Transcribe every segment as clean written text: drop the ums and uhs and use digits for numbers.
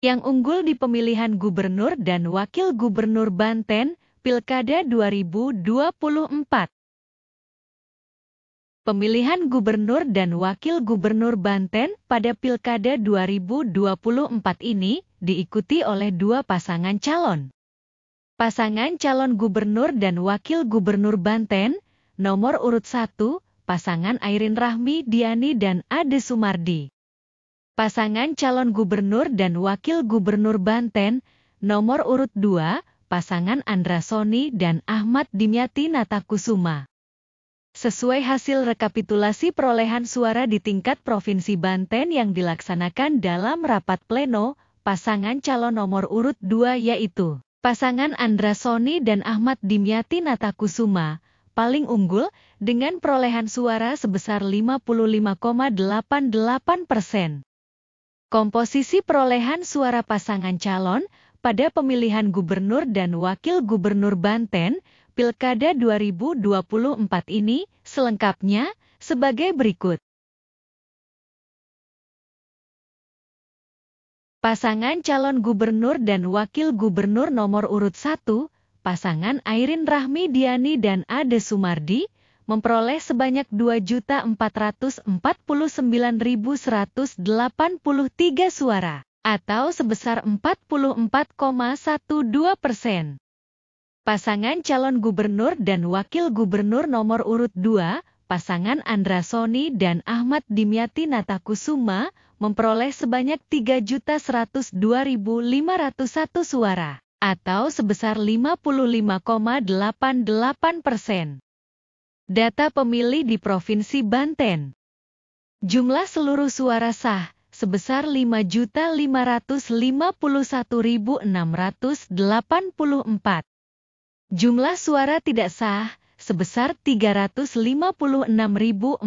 Yang unggul di pemilihan gubernur dan wakil gubernur Banten, Pilkada 2024. Pemilihan gubernur dan wakil gubernur Banten pada Pilkada 2024 ini diikuti oleh dua pasangan calon. Pasangan calon gubernur dan wakil gubernur Banten, nomor urut 1, pasangan Airin Rahmi Diani dan Ade Sumardi. Pasangan calon gubernur dan wakil gubernur Banten, nomor urut 2, pasangan Andra Soni dan Ahmad Dimyati Natakusuma. Sesuai hasil rekapitulasi perolehan suara di tingkat Provinsi Banten yang dilaksanakan dalam rapat pleno, pasangan calon nomor urut 2 yaitu pasangan Andra Soni dan Ahmad Dimyati Natakusuma, paling unggul dengan perolehan suara sebesar 55,88%. Komposisi perolehan suara pasangan calon pada pemilihan gubernur dan wakil gubernur Banten, Pilkada 2024 ini selengkapnya sebagai berikut. Pasangan calon gubernur dan wakil gubernur nomor urut 1, pasangan Airin Rahmi Diani dan Ade Sumardi, memperoleh sebanyak 2.449.183 suara, atau sebesar 44,12%. Pasangan calon gubernur dan wakil gubernur nomor urut 2, pasangan Andra Soni dan Ahmad Dimyati Natakusuma, memperoleh sebanyak 3.102.501 suara, atau sebesar 55,88%. Data pemilih di Provinsi Banten. Jumlah seluruh suara sah sebesar 5.551.684. Jumlah suara tidak sah sebesar 356.492.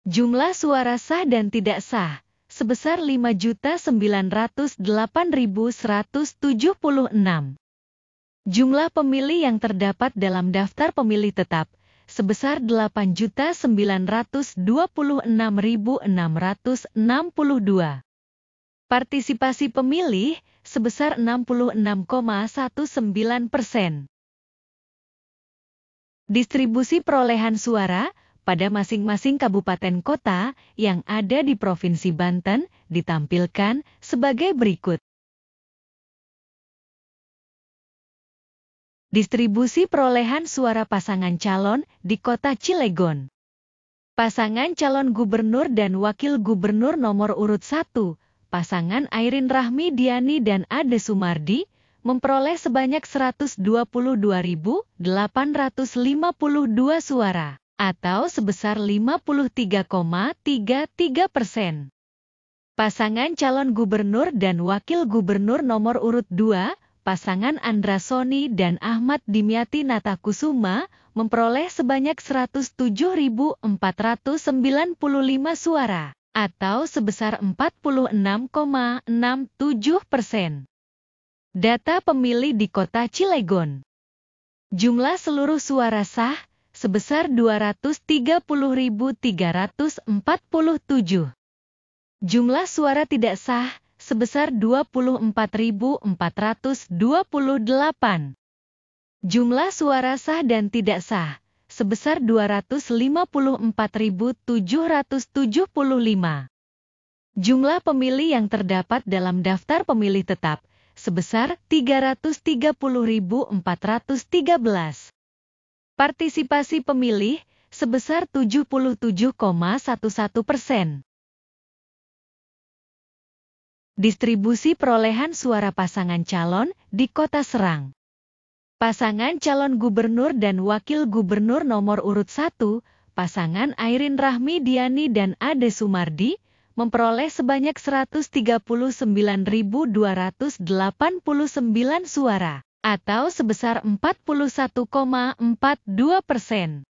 Jumlah suara sah dan tidak sah sebesar 5.908.176. Jumlah pemilih yang terdapat dalam daftar pemilih tetap sebesar 8.926.662. Partisipasi pemilih sebesar 66,19%. Distribusi perolehan suara pada masing-masing kabupaten kota yang ada di Provinsi Banten ditampilkan sebagai berikut. Distribusi perolehan suara pasangan calon di Kota Cilegon. Pasangan calon gubernur dan wakil gubernur nomor urut 1, pasangan Airin Rahmi Diani dan Ade Sumardi, memperoleh sebanyak 122.852 suara, atau sebesar 53,33%. Pasangan calon gubernur dan wakil gubernur nomor urut 2, pasangan Andra Soni dan Ahmad Dimyati Natakusuma, memperoleh sebanyak 107.495 suara, atau sebesar 46,67%. Data pemilih di Kota Cilegon. Jumlah seluruh suara sah sebesar 230.347. Jumlah suara tidak sah sebesar 24.428. Jumlah suara sah dan tidak sah sebesar 254.775. Jumlah pemilih yang terdapat dalam daftar pemilih tetap sebesar 330.413. Partisipasi pemilih sebesar 77,11%. Distribusi perolehan suara pasangan calon di Kota Serang. Pasangan calon gubernur dan wakil gubernur nomor urut 1, pasangan Airin Rahmi Diani dan Ade Sumardi, memperoleh sebanyak 139.289 suara, atau sebesar 41,42%.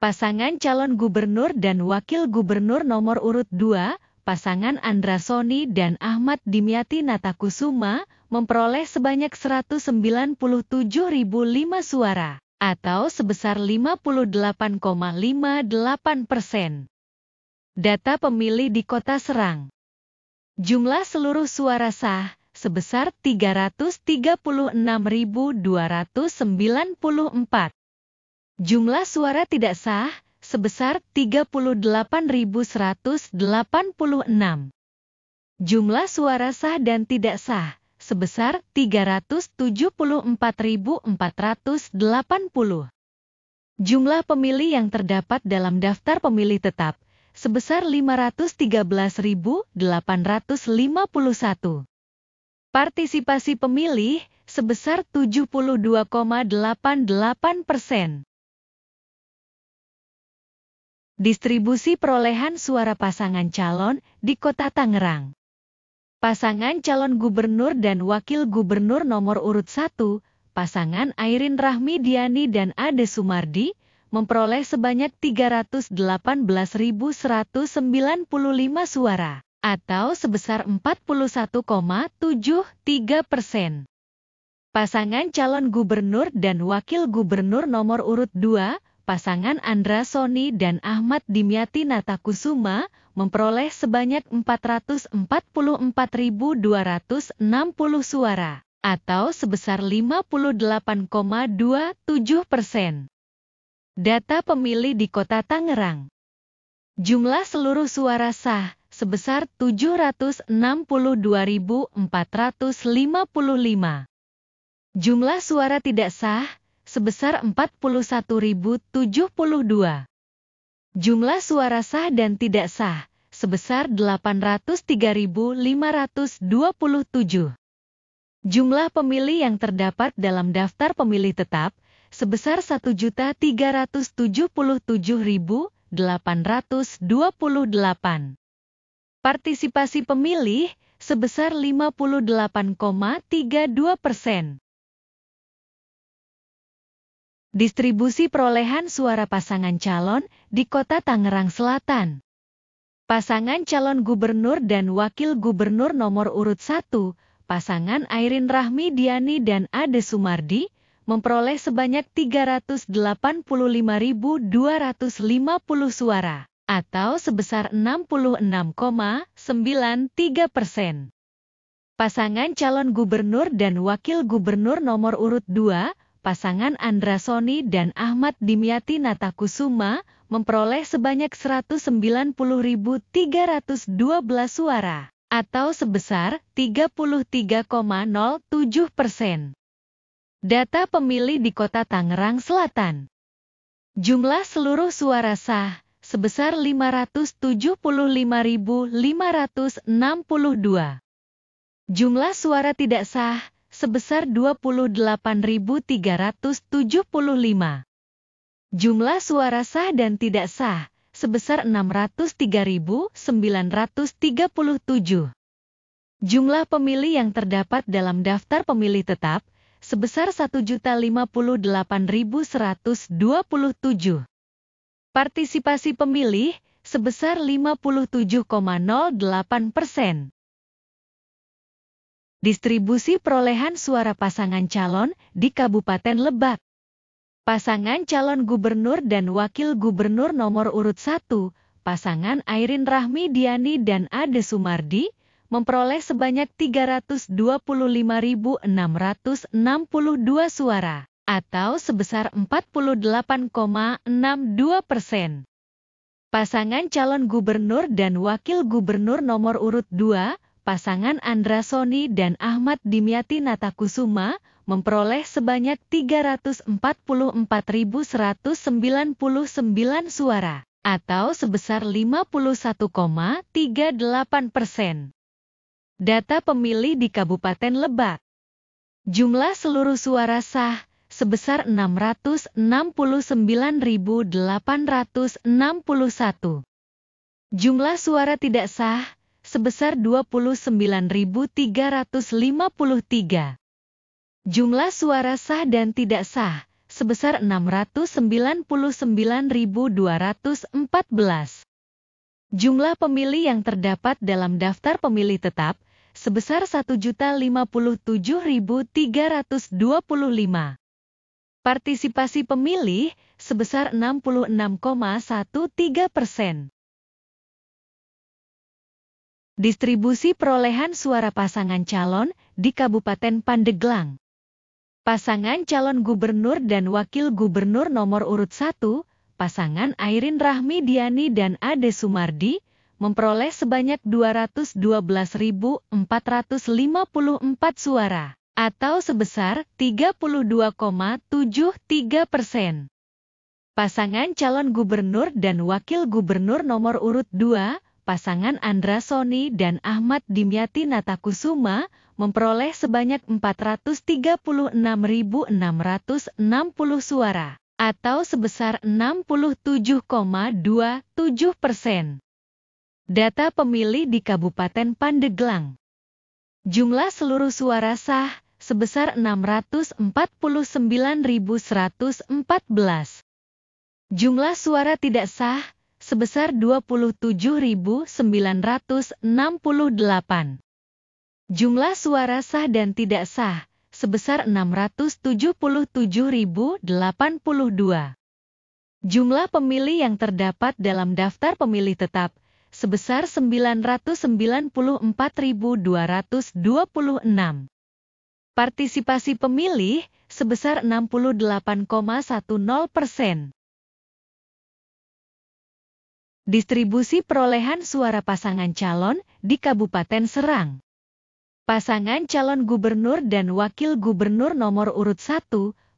Pasangan calon gubernur dan wakil gubernur nomor urut 2, pasangan Andra Soni dan Ahmad Dimyati Natakusuma, memperoleh sebanyak 197.005 suara, atau sebesar 58,58%. Data pemilih di Kota Serang. Jumlah seluruh suara sah sebesar 336.294. Jumlah suara tidak sah sebesar 38.186. Jumlah suara sah dan tidak sah sebesar 374.480. Jumlah pemilih yang terdapat dalam daftar pemilih tetap sebesar 513.851. Partisipasi pemilih sebesar 72,88%. Distribusi perolehan suara pasangan calon di Kota Tangerang. Pasangan calon gubernur dan wakil gubernur nomor urut 1, pasangan Airin Rahmidiani dan Ade Sumardi, memperoleh sebanyak 318.195 suara, atau sebesar 41,73%. Pasangan calon gubernur dan wakil gubernur nomor urut 2, pasangan Andra Soni dan Ahmad Dimyati Natakusuma, memperoleh sebanyak 444.260 suara, atau sebesar 58,27%. Data pemilih di Kota Tangerang. Jumlah seluruh suara sah sebesar 762.455. Jumlah suara tidak sah sebesar 41.072. Jumlah suara sah dan tidak sah sebesar 803.527. Jumlah pemilih yang terdapat dalam daftar pemilih tetap sebesar 1.377.828. Partisipasi pemilih sebesar 58,32%. Distribusi perolehan suara pasangan calon di Kota Tangerang Selatan. Pasangan calon gubernur dan wakil gubernur nomor urut 1, pasangan Airin Rahmidiani dan Ade Sumardi, memperoleh sebanyak 385.250 suara, atau sebesar 66,93%. Pasangan calon gubernur dan wakil gubernur nomor urut 2, pasangan Andra Soni dan Ahmad Dimyati Natakusuma, memperoleh sebanyak 190.312 suara, atau sebesar 33,07%. Data pemilih di Kota Tangerang Selatan. Jumlah seluruh suara sah sebesar 575.562. Jumlah suara tidak sah sebesar 28.375. Jumlah suara sah dan tidak sah sebesar 603.937. Jumlah pemilih yang terdapat dalam daftar pemilih tetap sebesar 1.058.127. Partisipasi pemilih sebesar 57,08%. Distribusi perolehan suara pasangan calon di Kabupaten Lebak. Pasangan calon gubernur dan wakil gubernur nomor urut 1, pasangan Airin Rahmidiani dan Ade Sumardi, memperoleh sebanyak 325.662 suara, atau sebesar 48,62%. Pasangan calon gubernur dan wakil gubernur nomor urut 2, pasangan Andra Soni dan Ahmad Dimyati Natakusuma, memperoleh sebanyak 344.199 suara, atau sebesar 51,38%. Data pemilih di Kabupaten Lebak. Jumlah seluruh suara sah sebesar 669.861. Jumlah suara tidak sah sebesar 29.353. Jumlah suara sah dan tidak sah sebesar 699.214. Jumlah pemilih yang terdapat dalam daftar pemilih tetap sebesar 1.057.325. Partisipasi pemilih sebesar 66,13%. Distribusi perolehan suara pasangan calon di Kabupaten Pandeglang. Pasangan calon gubernur dan wakil gubernur nomor urut 1, pasangan Airin Rahmidiani dan Ade Sumardi, memperoleh sebanyak 212.454 suara, atau sebesar 32,73%. Pasangan calon gubernur dan wakil gubernur nomor urut 2, pasangan Andra Soni dan Ahmad Dimyati Natakusuma, memperoleh sebanyak 436.660 suara, atau sebesar 67,27%. Data pemilih di Kabupaten Pandeglang. Jumlah seluruh suara sah sebesar 649.114. Jumlah suara tidak sah sebesar 27.968. Jumlah suara sah dan tidak sah sebesar 677.082. Jumlah pemilih yang terdapat dalam daftar pemilih tetap sebesar 994.226. Partisipasi pemilih sebesar 68,10%. Distribusi perolehan suara pasangan calon di Kabupaten Serang. Pasangan calon gubernur dan wakil gubernur nomor urut 1,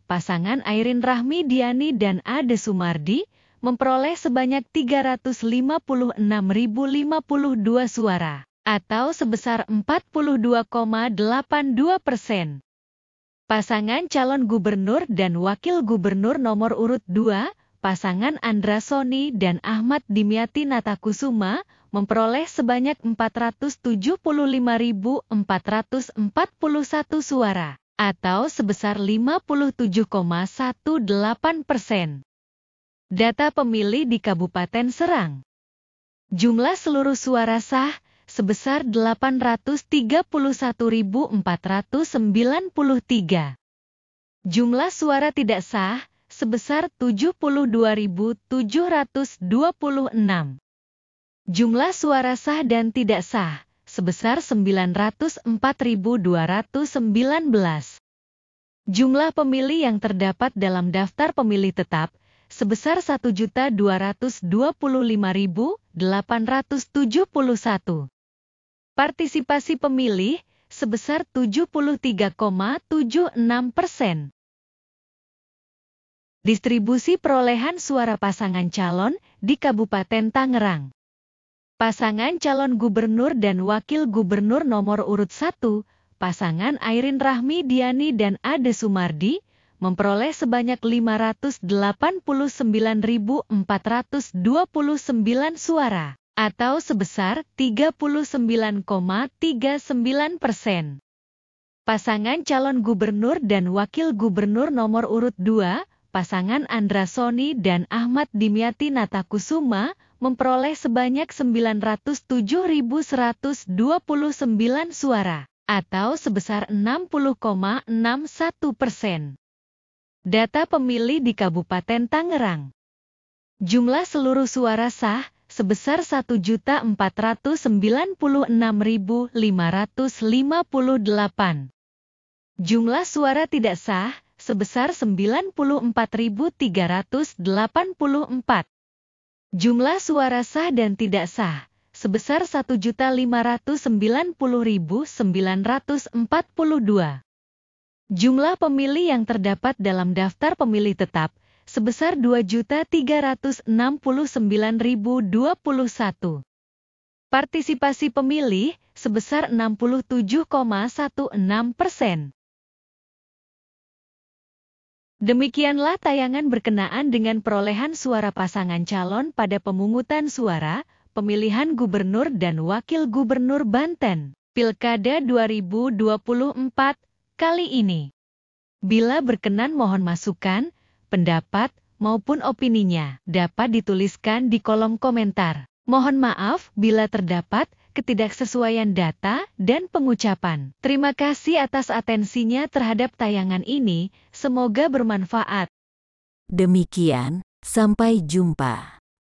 pasangan Airin Rahmidiani dan Ade Sumardi, memperoleh sebanyak 356.052 suara, atau sebesar 42,82%. Pasangan calon gubernur dan wakil gubernur nomor urut 2, pasangan Andra Soni dan Ahmad Dimyati Natakusuma, memperoleh sebanyak 475.441 suara, atau sebesar 57,18%. Data pemilih di Kabupaten Serang. Jumlah seluruh suara sah sebesar 831.493. Jumlah suara tidak sah sebesar 72.726. Jumlah suara sah dan tidak sah sebesar 904.219. Jumlah pemilih yang terdapat dalam daftar pemilih tetap sebesar 1.225.871. Partisipasi pemilih sebesar 73,76%. Distribusi perolehan suara pasangan calon di Kabupaten Tangerang. Pasangan calon gubernur dan wakil gubernur nomor urut 1, pasangan Airin Rahmidiani dan Ade Sumardi, memperoleh sebanyak 589.429 suara, atau sebesar 39,39%. Pasangan calon gubernur dan wakil gubernur nomor urut 2, pasangan Andra Soni dan Ahmad Dimyati Natakusuma, memperoleh sebanyak 907.129 suara, atau sebesar 60,61%. Data pemilih di Kabupaten Tangerang. Jumlah seluruh suara sah sebesar 1.496.558. Jumlah suara tidak sah sebesar 94.384. Jumlah suara sah dan tidak sah sebesar 1.590.942. Jumlah pemilih yang terdapat dalam daftar pemilih tetap sebesar 2.369.021. Partisipasi pemilih sebesar 67,16%. Demikianlah tayangan berkenaan dengan perolehan suara pasangan calon pada pemungutan suara pemilihan gubernur dan wakil gubernur Banten, Pilkada 2024 kali ini. Bila berkenan mohon masukan, pendapat, maupun opininya dapat dituliskan di kolom komentar. Mohon maaf bila terdapat ketidaksesuaian data dan pengucapan. Terima kasih atas atensinya terhadap tayangan ini, semoga bermanfaat. Demikian, sampai jumpa.